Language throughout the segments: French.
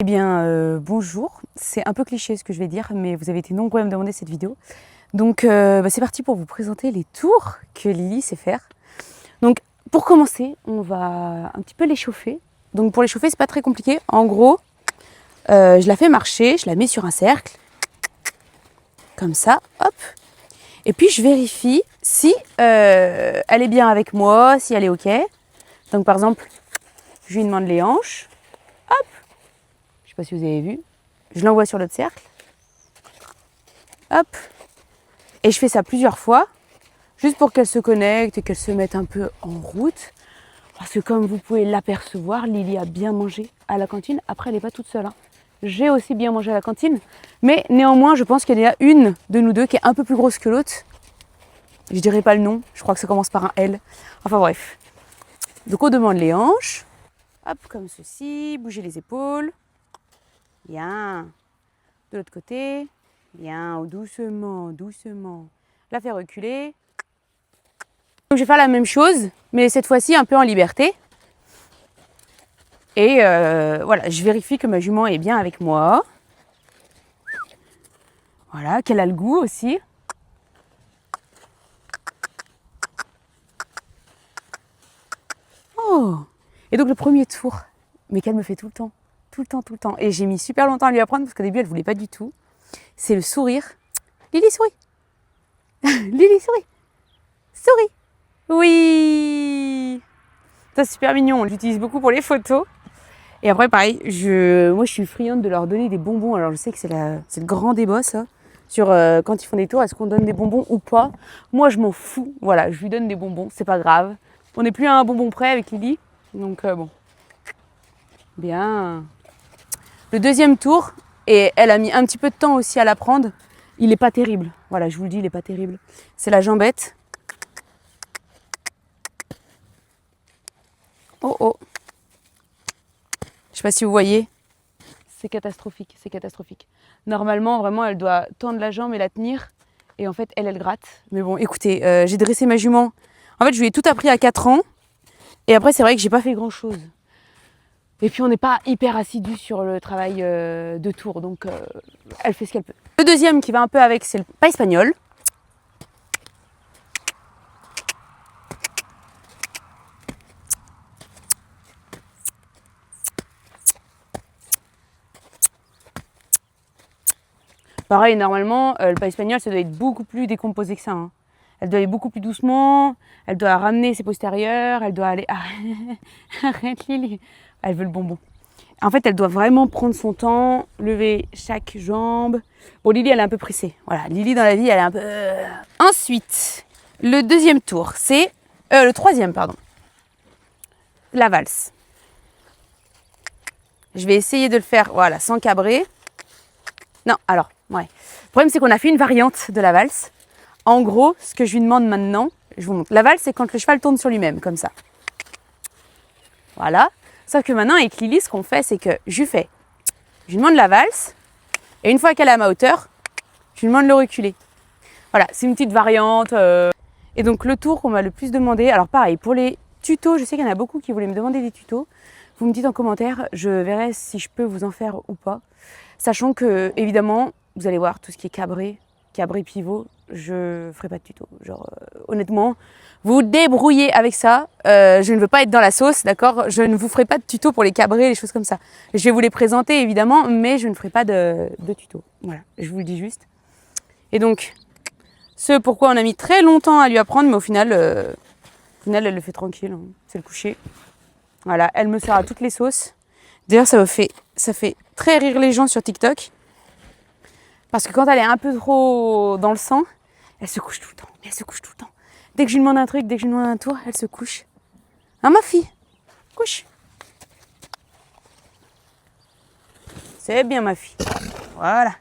Eh bien, bonjour. C'est un peu cliché ce que je vais dire, mais vous avez été nombreux à me demander cette vidéo. Donc, c'est parti pour vous présenter les tours que Lily sait faire. Donc, pour commencer, on va un petit peu l'échauffer. Donc, pour l'échauffer, c'est pas très compliqué. En gros, je la fais marcher, je la mets sur un cercle, comme ça, hop. Et puis, je vérifie si elle est bien avec moi, si elle est OK. Donc, par exemple, je lui demande les hanches. Hop. Je sais pas si vous avez vu. Je l'envoie sur l'autre cercle. Hop. Et je fais ça plusieurs fois, juste pour qu'elle se connecte et qu'elle se mette un peu en route. Parce que comme vous pouvez l'apercevoir, Lily a bien mangé à la cantine. Après, elle n'est pas toute seule, hein. J'ai aussi bien mangé à la cantine. Mais néanmoins, je pense qu'il y en a une de nous deux qui est un peu plus grosse que l'autre. Je dirais pas le nom, je crois que ça commence par un L. Enfin bref. Donc on demande les hanches. Hop, comme ceci. Bouger les épaules. Bien. De l'autre côté. Bien, doucement, doucement. La faire reculer. Donc je vais faire la même chose, mais cette fois-ci un peu en liberté. Et voilà, je vérifie que ma jument est bien avec moi. Voilà, qu'elle a le goût aussi. Oh! Et donc le premier tour, mais qu'elle me fait tout le temps, tout le temps, tout le temps. Et j'ai mis super longtemps à lui apprendre parce qu'au début elle ne voulait pas du tout. C'est le sourire. Lily sourit. Lily sourit. Souris. Oui. Ça c'est super mignon. On l'utilise beaucoup pour les photos. Et après pareil, moi je suis friande de leur donner des bonbons. Alors je sais que c'est le grand débat ça. Sur quand ils font des tours, est-ce qu'on donne des bonbons ou pas? Moi je m'en fous. Voilà, je lui donne des bonbons, c'est pas grave. On n'est plus à un bonbon près avec Lily. Donc bon. Bien. Le deuxième tour, et elle a mis un petit peu de temps aussi à l'apprendre, il n'est pas terrible. Voilà, je vous le dis, il n'est pas terrible. C'est la jambette. Oh oh. Je sais pas si vous voyez. C'est catastrophique, c'est catastrophique. Normalement, vraiment, elle doit tendre la jambe et la tenir. Et en fait, elle gratte. Mais bon, écoutez, j'ai dressé ma jument. En fait, je lui ai tout appris à 4 ans. Et après, c'est vrai que j'ai pas fait grand-chose. Et puis, on n'est pas hyper assidu sur le travail de tour. Donc, elle fait ce qu'elle peut. Le deuxième qui va un peu avec, c'est le pas espagnol. Pareil, normalement, le pas espagnol, ça doit être beaucoup plus décomposé que ça, hein. Elle doit aller beaucoup plus doucement, elle doit ramener ses postérieurs, elle doit aller... Arrête Lily. Elle veut le bonbon. En fait, elle doit vraiment prendre son temps, lever chaque jambe. Bon, Lily, elle est un peu pressée. Voilà, Lily, dans la vie, elle est un peu... Ensuite, le deuxième tour, c'est... le troisième, pardon. La valse. Je vais essayer de le faire, voilà, sans cabrer. Non, alors, ouais. Le problème, c'est qu'on a fait une variante de la valse. En gros, ce que je lui demande maintenant, je vous montre. La valse, c'est quand le cheval tourne sur lui-même, comme ça. Voilà. Sauf que maintenant, avec Lily, ce qu'on fait, c'est que je lui demande la valse, et une fois qu'elle est à ma hauteur, je lui demande de le reculer. Voilà, c'est une petite variante. Et donc, le tour qu'on m'a le plus demandé, alors pareil, pour les tutos, je sais qu'il y en a beaucoup qui voulaient me demander des tutos. Vous me dites en commentaire, je verrai si je peux vous en faire ou pas. Sachant que, évidemment, vous allez voir, tout ce qui est cabré pivot, je ferai pas de tuto. Genre, honnêtement, vous vous débrouillez avec ça. Je ne veux pas être dans la sauce, d'accord? Je ne vous ferai pas de tuto pour les cabrés, les choses comme ça. Je vais vous les présenter, évidemment, mais je ne ferai pas de tuto. Voilà, je vous le dis juste. Et donc, ce pourquoi on a mis très longtemps à lui apprendre, mais au final, elle le fait tranquille, hein. C'est le coucher. Voilà, elle me sert à toutes les sauces. D'ailleurs, ça fait très rire les gens sur TikTok. Parce que quand elle est un peu trop dans le sang, elle se couche tout le temps. Elle se couche tout le temps. Dès que je lui demande un truc, dès que je lui demande un tour, elle se couche. Ah, ma fille, couche. C'est bien, ma fille. Voilà.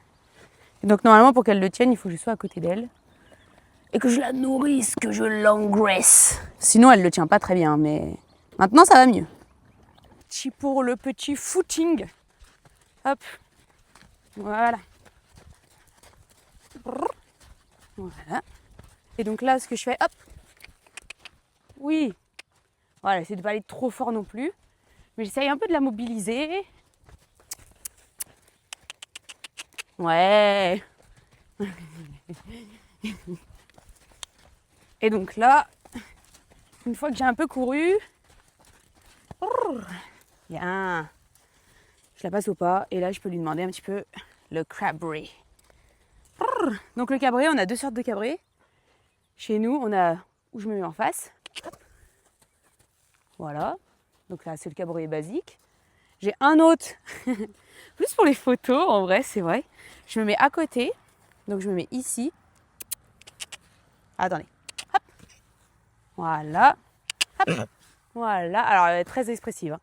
Et donc, normalement, pour qu'elle le tienne, il faut que je sois à côté d'elle. Et que je la nourrisse, que je l'engraisse. Sinon, elle le tient pas très bien, mais maintenant, ça va mieux. Pour le petit footing. Hop. Voilà. Voilà. Et donc là, ce que je fais, hop. Oui. Voilà, c'est de pas aller trop fort non plus. Mais j'essaye un peu de la mobiliser. Ouais. Et donc là, une fois que j'ai un peu couru, bien, je la passe au pas et là je peux lui demander un petit peu le cabré. Donc le cabré, on a deux sortes de cabré. Chez nous, on a où je me mets en face. Voilà. Donc là, c'est le cabré basique. J'ai un autre, plus pour les photos, en vrai, c'est vrai. Je me mets à côté. Donc je me mets ici. Attendez. Hop. Voilà. Hop. Voilà. Alors, elle est très expressive. Hein.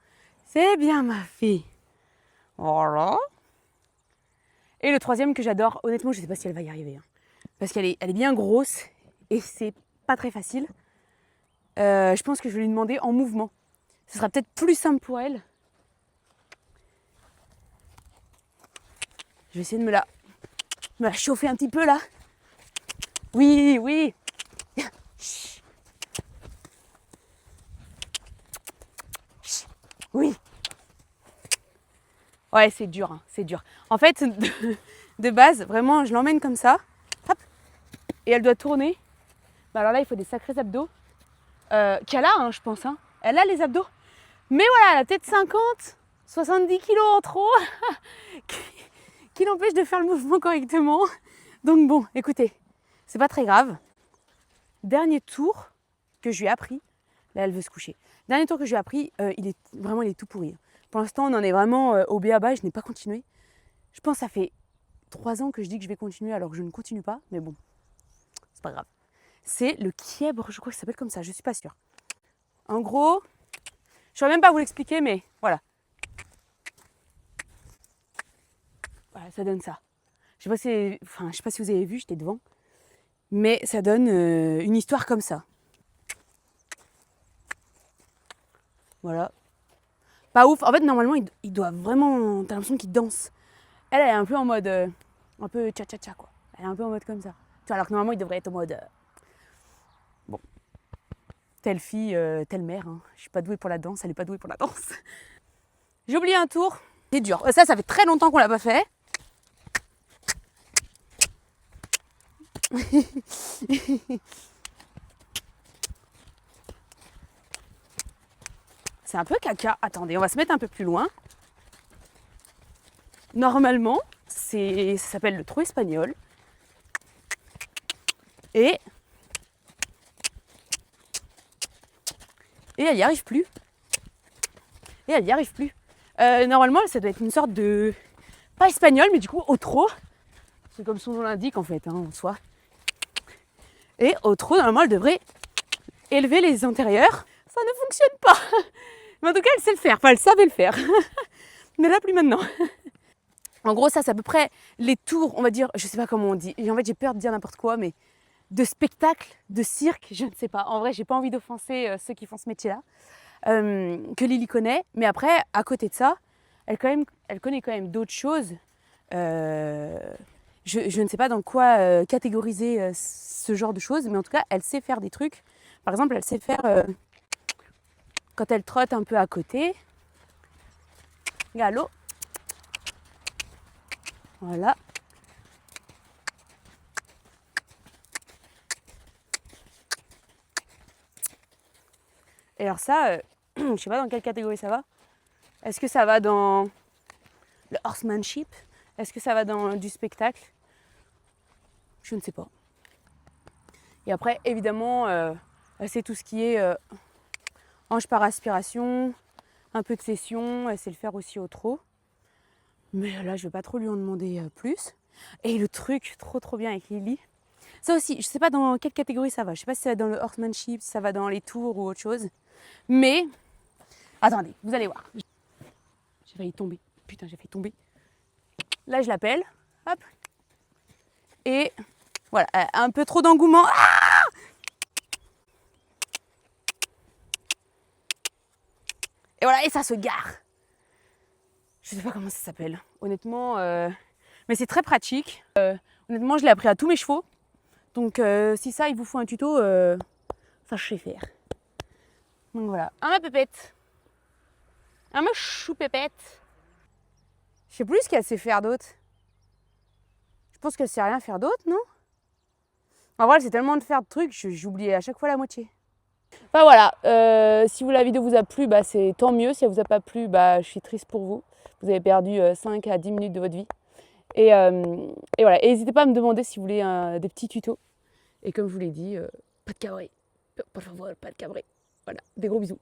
C'est bien, ma fille. Voilà. Et le troisième que j'adore, honnêtement, je ne sais pas si elle va y arriver. Hein, parce qu'elle est bien grosse et c'est pas très facile. Je pense que je vais lui demander en mouvement. Ce sera peut-être plus simple pour elle. Je vais essayer de me la chauffer un petit peu là. Oui, oui. Chut. Chut. Oui. Ouais, c'est dur, hein, c'est dur. En fait, de base, vraiment, je l'emmène comme ça. Hop. Et elle doit tourner. Bah alors là, il faut des sacrés abdos. Qu'elle a, hein, je pense. Hein. Elle a les abdos. Mais voilà, elle a peut-être 50, 70 kilos en trop qui l'empêche de faire le mouvement correctement. Donc bon, écoutez, c'est pas très grave. Dernier tour que je lui ai appris. Là, elle veut se coucher. Dernier tour que je lui ai appris, il est tout pourri. Pour l'instant, on en est vraiment au b.a-ba. Je n'ai pas continué. Je pense que ça fait 3 ans que je dis que je vais continuer alors que je ne continue pas. Mais bon, c'est pas grave. C'est le kièbre, je crois que ça s'appelle comme ça. Je suis pas sûre. En gros, je ne saurais même pas vous l'expliquer, mais voilà. Voilà, ça donne ça. Je sais pas si vous avez vu, j'étais devant. Mais ça donne une histoire comme ça. Voilà. Pas ouf. En fait, normalement, il doit vraiment... T'as l'impression qu'il danse. Elle est un peu en mode... un peu tcha-tcha-tcha, quoi. Elle est un peu en mode comme ça. Tu vois, alors que normalement, il devrait être en mode... bon. Telle fille, telle mère. Hein. Je suis pas douée pour la danse, elle est pas douée pour la danse. J'ai oublié un tour. C'est dur. Ça fait très longtemps qu'on l'a pas fait. C'est un peu caca. Attendez, on va se mettre un peu plus loin. Normalement, ça s'appelle le trot espagnol. Et elle n'y arrive plus. Normalement, ça doit être une sorte de... pas espagnol, mais du coup, au trot. C'est comme son nom l'indique, en fait, hein, en soi. Et au trot, normalement, elle devrait élever les antérieurs. Ça ne fonctionne pas. Mais en tout cas, elle sait le faire. Enfin, elle savait le faire. Mais là, plus maintenant. En gros, ça, c'est à peu près les tours, on va dire, je sais pas comment on dit. Et en fait, j'ai peur de dire n'importe quoi, mais de spectacle, de cirque, je ne sais pas. En vrai, j'ai pas envie d'offenser ceux qui font ce métier-là, que Lily connaît. Mais après, à côté de ça, elle connaît quand même d'autres choses. Je ne sais pas dans quoi catégoriser ce genre de choses, mais en tout cas, elle sait faire des trucs. Par exemple, elle sait faire, quand elle trotte un peu à côté, galop. Voilà. Et alors ça, je sais pas dans quelle catégorie ça va. Est-ce que ça va dans le horsemanship? Est-ce que ça va dans du spectacle? Je ne sais pas. Et après, évidemment, c'est tout ce qui est hanche par aspiration, un peu de session, elle sait le faire aussi au trot. Mais là, je ne vais pas trop lui en demander plus. Et le truc trop bien avec Lily, ça aussi, je ne sais pas dans quelle catégorie ça va. Je ne sais pas si ça va dans le horsemanship, si ça va dans les tours ou autre chose. Mais, attendez, vous allez voir. J'ai failli tomber. Putain, j'ai failli tomber. Là, je l'appelle. Hop. Et voilà, un peu trop d'engouement. Ah, et voilà, et ça se gare. Je sais pas comment ça s'appelle, honnêtement. Mais c'est très pratique. Honnêtement, je l'ai appris à tous mes chevaux. Donc, si ça, il vous faut un tuto, ça, je sais faire. Donc voilà. Ma pépette. Ma chou pépette. Je sais plus ce qu'elle sait faire d'autre. pense qu'elle sait rien faire d'autre, non? En vrai, c'est tellement de faire de trucs, j'oublie à chaque fois la moitié. Enfin voilà, si la vidéo vous a plu, bah, c'est tant mieux. Si elle vous a pas plu, bah, je suis triste pour vous. Vous avez perdu 5 à 10 minutes de votre vie. Et voilà, et n'hésitez pas à me demander si vous voulez des petits tutos. Et comme je vous l'ai dit, pas de cabri. Pas de cabri. Voilà, des gros bisous.